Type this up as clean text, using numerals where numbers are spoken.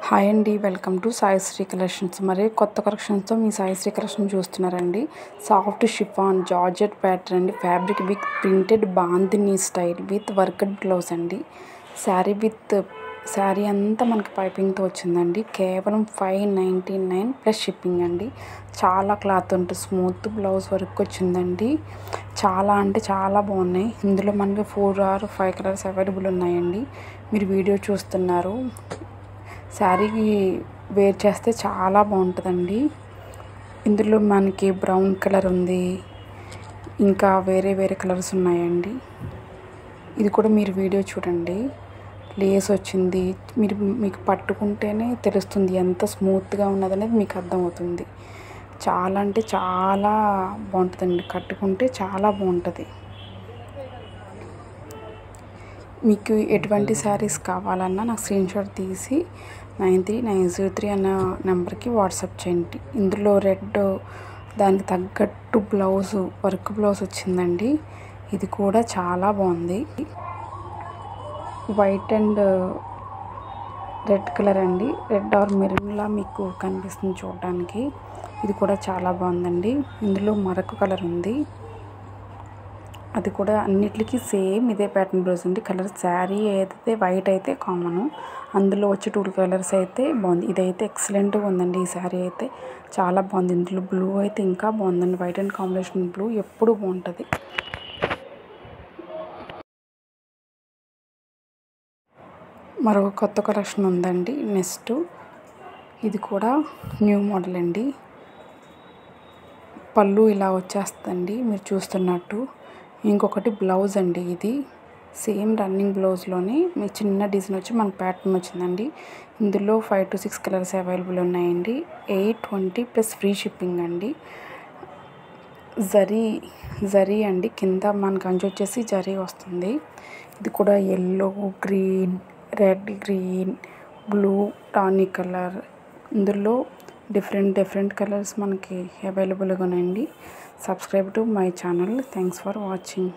Hi అండి, welcome to Saisri collections. మరి కొత్త కలెక్షన్స్తో మీ సాయిశ్రీ కలెక్షన్ చూస్తున్నారండి. సాఫ్ట్ షిఫాన్ జార్జెట్ ప్యాటర్న్ అండి, fabric with printed bandhani style with worked blouse అండి. శారీ అంతా మనకి పైపింగ్తో వచ్చిందండి. కేవలం 599 ప్లస్ షిప్పింగ్ అండి. చాలా క్లాత్ ఉంటుంది, స్మూత్ బ్లౌజ్ వర్క్ వచ్చిందండి. చాలా అంటే చాలా బాగున్నాయి. ఇందులో మనకి 4 or 5 కలర్స్ అవైలబుల్ ఉన్నాయండి. మీరు వీడియో చూస్తున్నారు. శారీకి వేర్ చేస్తే చాలా బాగుంటుందండి. ఇందులో మనకి బ్రౌన్ కలర్ ఉంది, ఇంకా వేరే వేరే కలర్స్ ఉన్నాయండి. ఇది కూడా మీరు వీడియో చూడండి. లేస్ వచ్చింది, మీకు పట్టుకుంటేనే తెలుస్తుంది ఎంత స్మూత్గా ఉన్నదనేది మీకు అర్థమవుతుంది. చాలా అంటే చాలా బాగుంటుందండి, కట్టుకుంటే చాలా బాగుంటుంది. మీకు ఎటువంటి శారీస్ కావాలన్నా నాకు స్క్రీన్షాట్ తీసి 93903 అన్న నెంబర్కి వాట్సాప్ చేయండి. ఇందులో రెడ్ దానికి తగ్గట్టు వర్క్ బ్లౌజ్ వచ్చిందండి. ఇది కూడా చాలా బాగుంది. వైట్ అండ్ రెడ్ కలర్ అండి, రెడ్ ఆర్ మెరూన్లా మీకు కనిపిస్తుంది చూడడానికి. ఇది కూడా చాలా బాగుందండి. ఇందులో మరొక కలర్ ఉంది, అది కూడా అన్నిటికీ సేమ్ ఇదే ప్యాటర్న్ బ్లౌజ్ అండి. కలర్ శారీ అయితే వైట్ అయితే కామను, అందులో వచ్చి 2 కలర్స్ అయితే బాగుంది. ఇదైతే ఎక్సలెంట్గా ఉందండి. ఈ శారీ అయితే చాలా బాగుంది. ఇందులో బ్లూ అయితే ఇంకా బాగుందండి. వైట్ అండ్ కాంబినేషన్ బ్లూ ఎప్పుడు బాగుంటుంది. మరొక కొత్త కలెక్షన్ ఉందండి. నెక్స్ట్ ఇది కూడా న్యూ మోడల్ అండి. పళ్ళు ఇలా వచ్చేస్తుందండి మీరు చూస్తున్నట్టు. ఇంకొకటి బ్లౌజ్ అండి, ఇది సేమ్ రన్నింగ్ బ్లౌజ్లోనే మీ చిన్న డిజైన్ వచ్చి మనకు ప్యాటర్న్ వచ్చిందండి. ఇందులో 5 to 6 కలర్స్ అవైలబుల్ ఉన్నాయండి. 820 ప్లస్ ఫ్రీ షిప్పింగ్ అండి. జరీ అండి, కింద మనకు అంచు వచ్చేసి జరీ వస్తుంది. ఇది కూడా yellow, green, red, green, blue, tawny colour, ఇందులో డిఫరెంట్ కలర్స్ మనకి అవైలబుల్గా ఉన్నాయండి. Subscribe to my channel. Thanks for watching.